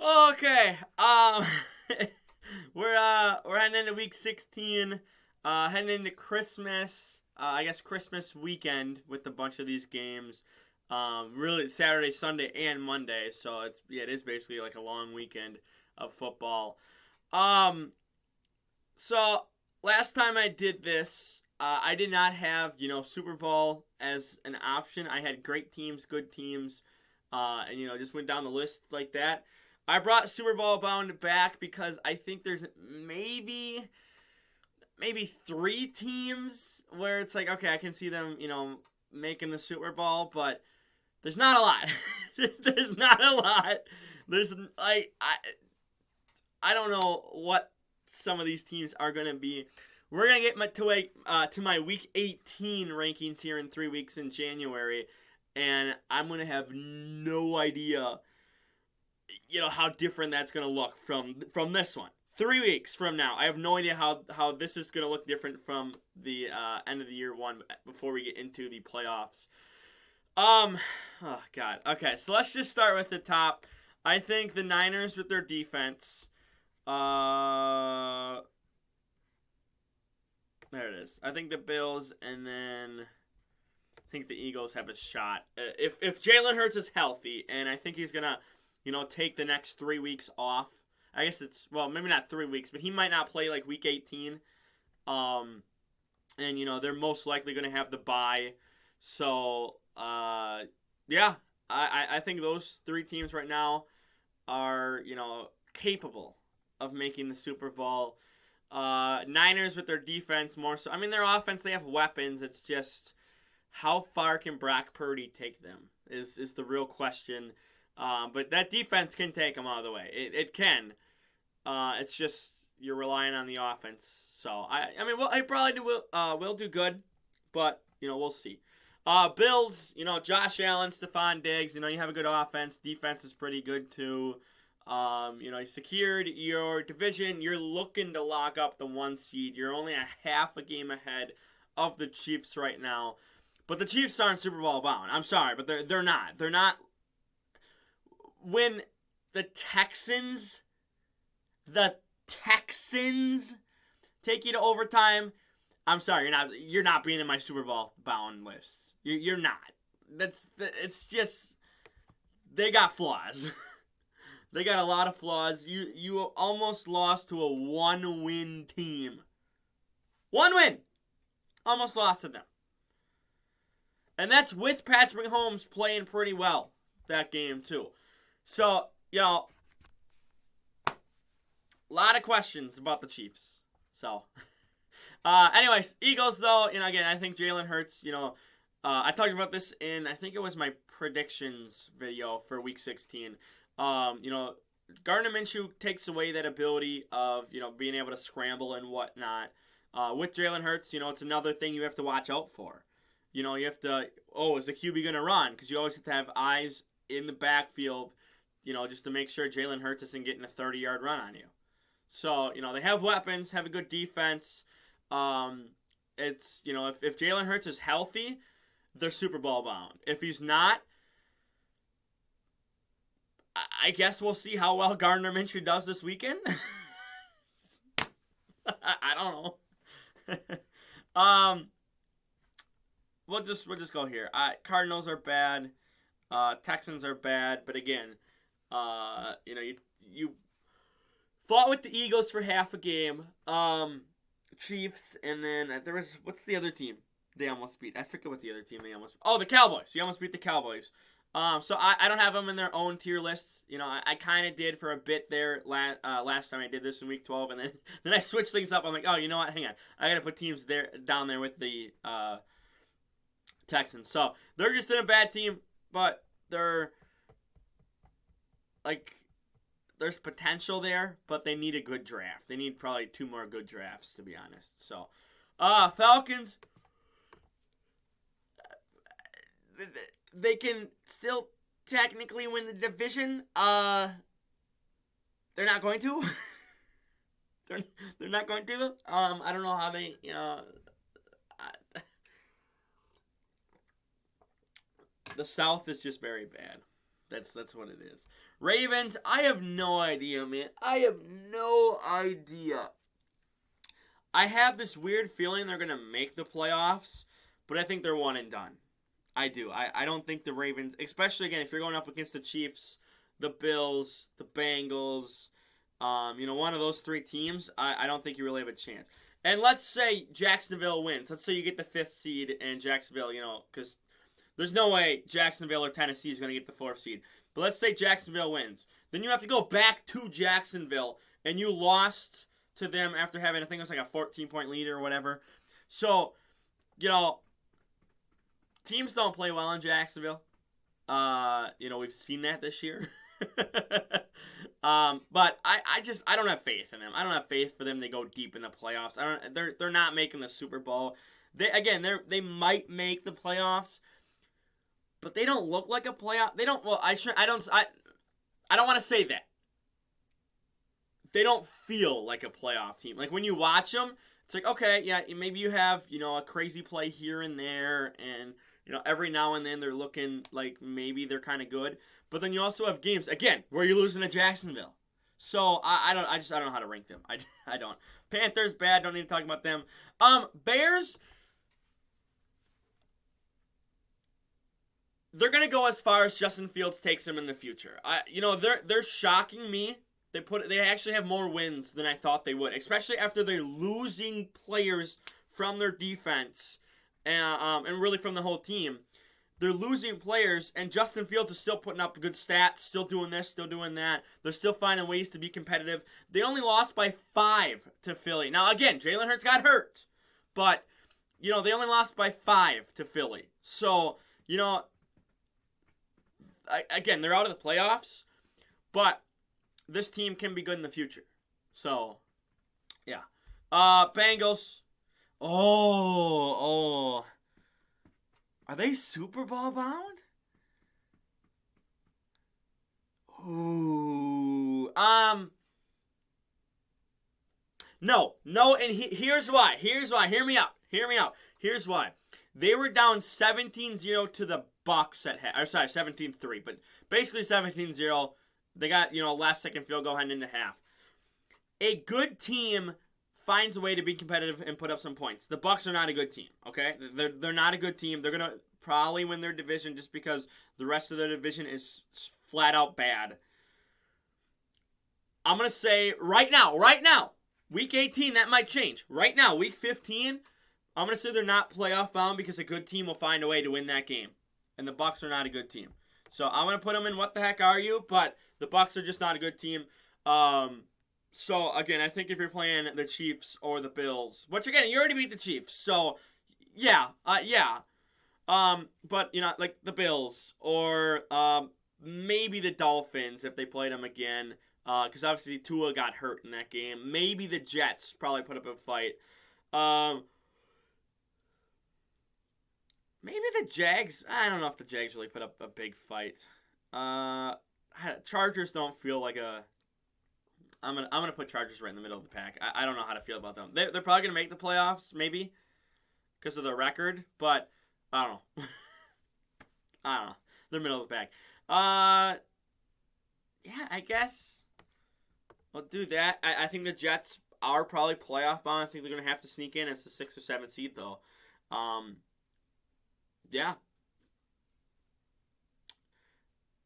Okay. We're heading into week 16. Heading into Christmas. I guess Christmas weekend with a bunch of these games. Really Saturday, Sunday, and Monday. So it is basically like a long weekend of football. Um, so last time I did this, I did not have Super Bowl as an option. I had great teams, good teams, and just went down the list like that. I brought Super Bowl bound back because I think there's maybe three teams where it's like, okay, I can see them making the Super Bowl, but there's not a lot. There's not a lot. There's like I don't know what some of these teams are gonna be. We're gonna get to my week 18 rankings here in 3 weeks in January, and I'm gonna have no idea, how different that's gonna look from this one. 3 weeks from now, I have no idea how this is gonna look different from the end of the year one before we get into the playoffs. Oh God. Okay, so let's just start with the top. I think the Niners with their defense. Uh, there it is. I think the Bills, and then I think the Eagles have a shot. If Jalen Hurts is healthy, and I think he's gonna, take the next 3 weeks off. I guess maybe not 3 weeks, but he might not play like week 18. And they're most likely gonna have the bye. So yeah, I think those three teams right now are capable of making the Super Bowl. Niners with their defense more so. I mean, their offense, they have weapons. It's just how far can Brock Purdy take them is the real question. But that defense can take them all of the way. It can. It's just you're relying on the offense. So I mean, well, I probably will do good, but we'll see. Bills, Josh Allen, Stephon Diggs, you have a good offense. Defense is pretty good too. You secured your division. You're looking to lock up the 1 seed. You're only a half a game ahead of the Chiefs right now. But the Chiefs aren't Super Bowl bound. I'm sorry, but they're not. They're not. When the Texans take you to overtime, I'm sorry, you're not being in my Super Bowl bound list. You're not. It's just they got flaws. They got a lot of flaws. You almost lost to a 1-win team. 1 win. Almost lost to them. And that's with Patrick Mahomes playing pretty well that game too. So, a lot of questions about the Chiefs. So, anyways, Eagles though, again, I think Jalen Hurts, I talked about this in, I think it was my predictions video for week 16. Gardner Minshew takes away that ability of, being able to scramble and whatnot. With Jalen Hurts, it's another thing you have to watch out for. You have to, is the QB going to run? Because you always have to have eyes in the backfield, just to make sure Jalen Hurts isn't getting a 30-yard run on you. So, they have weapons, have a good defense. It's, if Jalen Hurts is healthy, they're Super Bowl bound. If he's not, I guess we'll see how well Gardner Minshew does this weekend. I don't know. We'll just go here. Cardinals are bad. Texans are bad. But again, you fought with the Eagles for half a game. Chiefs, and then there was, what's the other team they almost beat? I forget what the other team they almost beat. Oh, the Cowboys. You almost beat the Cowboys. So I don't have them in their own tier lists. I kind of did for a bit there last time I did this in week 12, and then I switched things up. I'm like, oh, you know what? Hang on. I got to put teams down there with the Texans. So they're just in a bad team, but they're like, there's potential there, but they need a good draft. They need probably 2 more good drafts, to be honest. So, Falcons, they can still technically win the division. They're not going to. they're not going to. I don't know how they, the South is just very bad. That's what it is. Ravens, I have no idea, man. I have no idea. I have this weird feeling they're going to make the playoffs, but I think they're one and done. I do. I don't think the Ravens, especially again, if you're going up against the Chiefs, the Bills, the Bengals, one of those three teams, I don't think you really have a chance. And let's say Jacksonville wins. Let's say you get the 5th seed and Jacksonville, because there's no way Jacksonville or Tennessee is going to get the 4th seed. But let's say Jacksonville wins. Then you have to go back to Jacksonville, and you lost to them after having, I think it was like a 14-point lead or whatever. So, teams don't play well in Jacksonville. We've seen that this year. But I don't have faith in them. I don't have faith for them to go deep in the playoffs. They're not making the Super Bowl. They might make the playoffs, but they don't look like a playoff. They don't. Well, I don't want to say that. They don't feel like a playoff team. Like when you watch them, it's like, okay, yeah, maybe you have a crazy play here and there, and every now and then they're looking like maybe they're kind of good. But then you also have games again where you're losing to Jacksonville. So I don't know how to rank them. I don't. Panthers bad. Don't need to talk about them. Bears. They're gonna go as far as Justin Fields takes them in the future. They're shocking me. They actually have more wins than I thought they would, especially after they're losing players from their defense and really from the whole team. They're losing players, and Justin Fields is still putting up good stats, still doing this, still doing that. They're still finding ways to be competitive. They only lost by 5 to Philly. Now, again, Jalen Hurts got hurt, but, they only lost by 5 to Philly. So, again, they're out of the playoffs, but this team can be good in the future. So, yeah. Bengals. Oh. Are they Super Bowl bound? Ooh. No, and here's why. Hear me out. Here's why. They were down 17-0 to the Bucks at half. 17-3, but basically 17-0. They got, last second field goal heading into half. A good team finds a way to be competitive and put up some points. The Bucks are not a good team, okay? They're not a good team. They're going to probably win their division just because the rest of their division is flat out bad. I'm going to say right now, week 18, that might change. Right now, week 15, I'm going to say they're not playoff bound because a good team will find a way to win that game. And the Bucks are not a good team. So I'm going to put them in what the heck are you, but the Bucks are just not a good team. So, again, I think if you're playing the Chiefs or the Bills, which, again, you already beat the Chiefs, so, yeah. But, like the Bills or maybe the Dolphins if they played them again, because obviously Tua got hurt in that game. Maybe the Jets probably put up a fight. Maybe the Jags. I don't know if the Jags really put up a big fight. Chargers don't feel like a... I'm gonna put Chargers right in the middle of the pack. I don't know how to feel about them. They're probably gonna make the playoffs, maybe, because of the record. But I don't know. I don't know. They're middle of the pack. Yeah, I guess we'll do that. I think the Jets are probably playoff bound. I think they're gonna have to sneak in as the 6th or 7th seed, though. Yeah.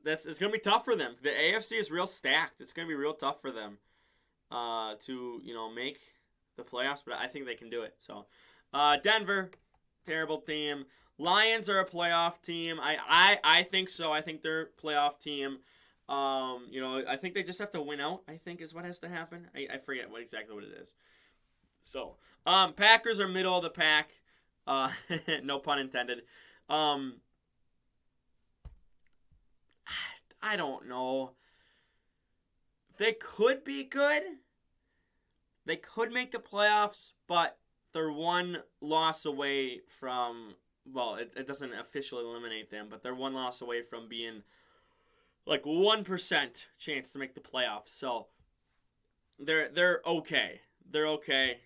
It's going to be tough for them. The AFC is real stacked. It's going to be real tough for them to, make the playoffs, but I think they can do it. So, Denver, terrible team. Lions are a playoff team. I think so. I think they're a playoff team. I think they just have to win out, I think is what has to happen. I forget exactly what it is. So, Packers are middle of the pack. No pun intended. I don't know. They could be good. They could make the playoffs, but they're one loss away from... Well, it doesn't officially eliminate them, but they're one loss away from being like 1% chance to make the playoffs. So they're okay. They're okay.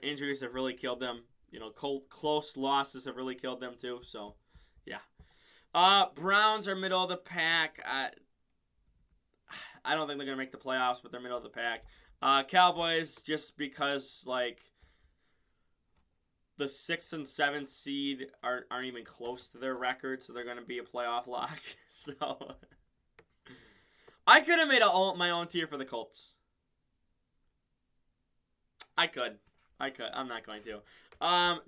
Injuries have really killed them. Close losses have really killed them too. So, yeah. Browns are middle of the pack. I don't think they're going to make the playoffs, but they're middle of the pack. Cowboys, just because, like, the 6th and 7th seed aren't even close to their record, so they're going to be a playoff lock. So, I could have made my own tier for the Colts. I could. I'm not going to.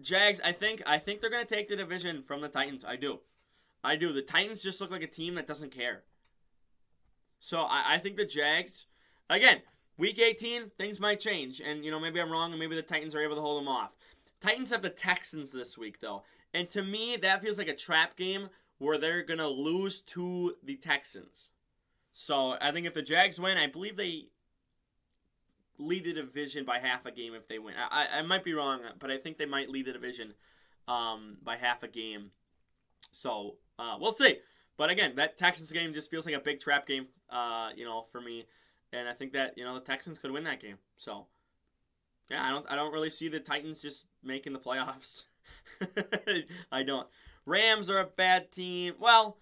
Jags, I think they're going to take the division from the Titans. I do. The Titans just look like a team that doesn't care. So I think the Jags, again, week 18, things might change. And, maybe I'm wrong and maybe the Titans are able to hold them off. Titans have the Texans this week, though. And to me, that feels like a trap game where they're going to lose to the Texans. So I think if the Jags win, I believe they lead the division by half a game if they win. I might be wrong, but I think they might lead the division by half a game. So we'll see. But again, that Texans game just feels like a big trap game, for me. And I think that, the Texans could win that game. So, yeah, I don't really see the Titans just making the playoffs. I don't. Rams are a bad team. Well,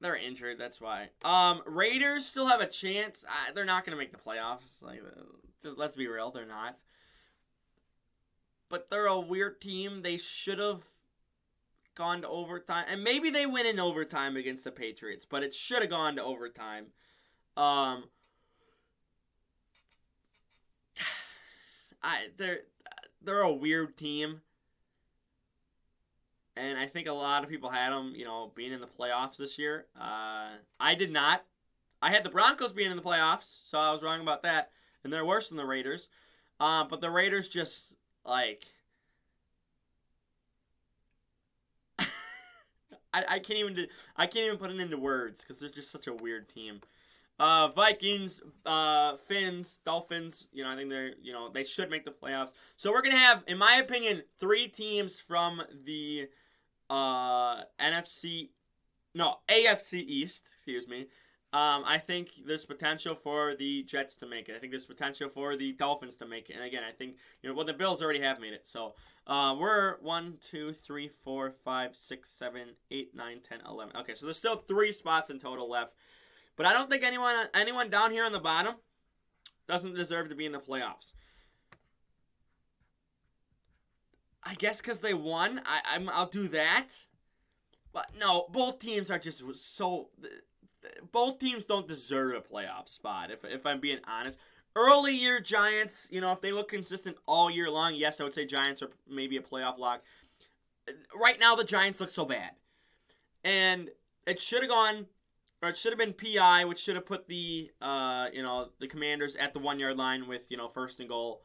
they're injured, that's why. Raiders still have a chance. They're not going to make the playoffs. Like, let's be real, they're not. But they're a weird team. They should have gone to overtime. And maybe they win in overtime against the Patriots, but it should have gone to overtime. They're a weird team. And I think a lot of people had them, being in the playoffs this year. I did not. I had the Broncos being in the playoffs, so I was wrong about that. And they're worse than the Raiders. But the Raiders just, like... I can't even put it into words because they're just such a weird team. Vikings, Finns, Dolphins, I think they should make the playoffs. So we're going to have, in my opinion, 3 teams from the AFC East, excuse me. I think there's potential for the Jets to make it. I think there's potential for the Dolphins to make it. And again, I think, the Bills already have made it. So we're 1, 2, 3, 4, 5, 6, 7, 8, 9, 10, 11. Okay, so there's still 3 spots in total left. But I don't think anyone down here on the bottom doesn't deserve to be in the playoffs. I guess because they won, I'll do that. But no, both teams are just so... Both teams don't deserve a playoff spot, if I'm being honest. Early year Giants, if they look consistent all year long, yes, I would say Giants are maybe a playoff lock. Right now, the Giants look so bad. And it should have gone... Or it should have been PI, which should have put the the Commanders at the 1 yard line with 1st and goal.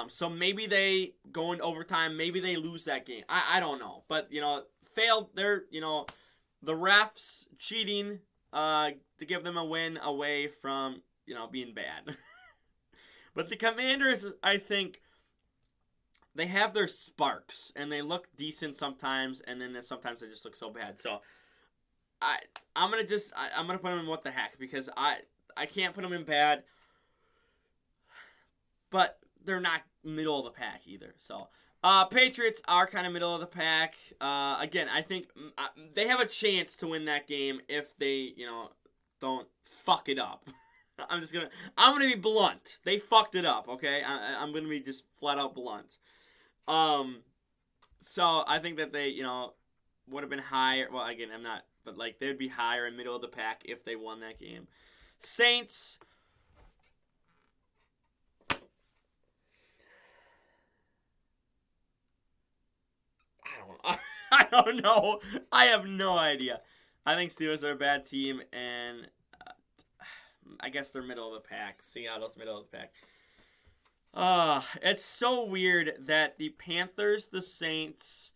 So maybe they go into overtime. Maybe they lose that game. I don't know, but failed. They're the refs cheating to give them a win away from being bad. But the Commanders, I think, they have their sparks and they look decent sometimes, and then sometimes they just look so bad. So. I'm gonna put them in what the heck because I can't put them in bad, but they're not middle of the pack either. So Patriots are kind of middle of the pack. Again, I think they have a chance to win that game if they don't fuck it up. I'm gonna be blunt. They fucked it up. Okay, I'm gonna be just flat out blunt. So I think that they would have been higher. Well, again, I'm not. But, they would be higher in middle of the pack if they won that game. Saints. I don't know. I have no idea. I think Steelers are a bad team, and I guess they're middle of the pack. Seattle's middle of the pack. It's so weird that the Panthers, the Saints,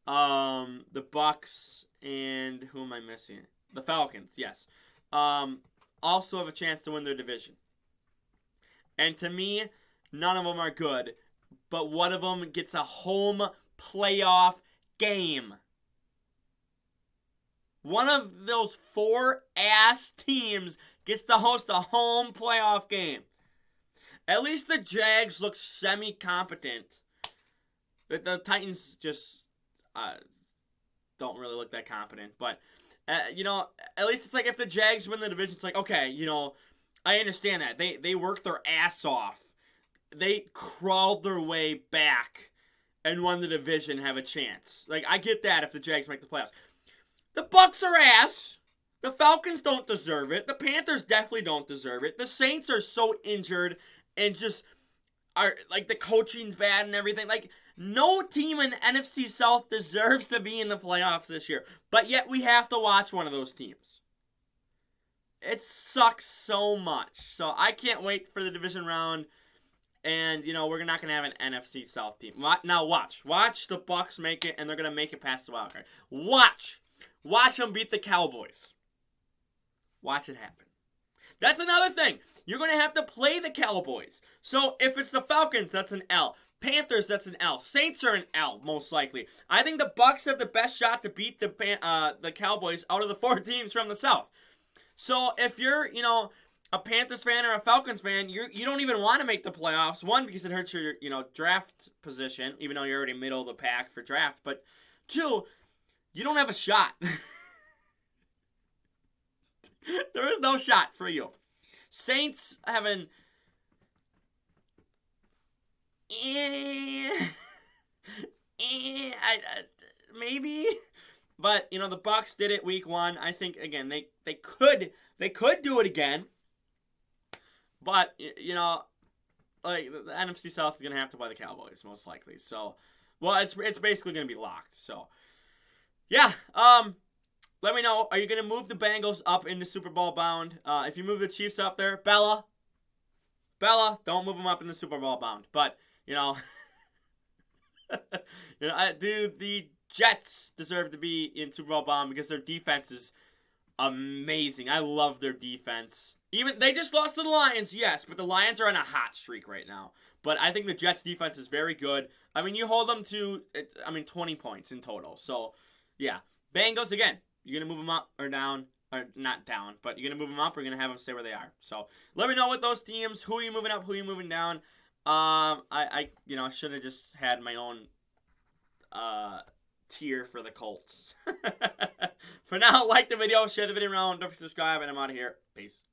the Bucks, and who am I missing? The Falcons, yes. Also have a chance to win their division. And to me, none of them are good. But one of them gets a home playoff game. One of those 4-ass teams gets to host a home playoff game. At least the Jags look semi-competent. The Titans just... don't really look that competent. But You know, at least it's like if the Jags win the division, it's like, okay, you know, I understand that. They worked their ass off. They crawled their way back and won the division, have a chance. Like, I get that if the Jags make the playoffs. The Bucks are ass. The Falcons don't deserve it. The Panthers definitely don't deserve it. The Saints are so injured and just are, like, the coaching's bad and everything. Like, no team in NFC South deserves to be in the playoffs this year. But yet we have to watch one of those teams. It sucks so much. So I can't wait for the division round. And, you know, we're not going to have an NFC South team. Now watch. Watch the Bucks make it, and they're going to make it past the wild card. Watch. Watch them beat the Cowboys. Watch it happen. That's another thing. You're going to have to play the Cowboys. So if it's the Falcons, that's an L. Panthers, that's an L. Saints are an L, most likely. I think the Bucks have the best shot to beat the Cowboys out of the 4 teams from the South. So if you're, you know, a Panthers fan or a Falcons fan, you don't even want to make the playoffs. One, because it hurts your, you know, draft position, even though you're already middle of the pack for draft. But 2, you don't have a shot. There is no shot for you. Saints having maybe, but you know the Bucks did it week 1. I think again they could do it again, but you know, like the NFC South is gonna have to play the Cowboys most likely. So, well, it's basically gonna be locked. So, yeah. Let me know. Are you gonna move the Bengals up into Super Bowl bound? If you move the Chiefs up there, Bella, don't move them up in the Super Bowl bound. But you know, do the Jets deserve to be in Super Bowl bound because their defense is amazing. I love their defense. Even they just lost to the Lions, yes, but the Lions are on a hot streak right now. But I think the Jets defense is very good. I mean, you hold them to 20 points in total. So, yeah, Bengals again. You're going to move them up or down, or not down, but you're going to move them up or you're going to have them stay where they are. So let me know with those teams, who are you moving up, who are you moving down. I should have just had my own tier for the Colts. For now, like the video, share the video around, don't forget to subscribe, and I'm out of here. Peace.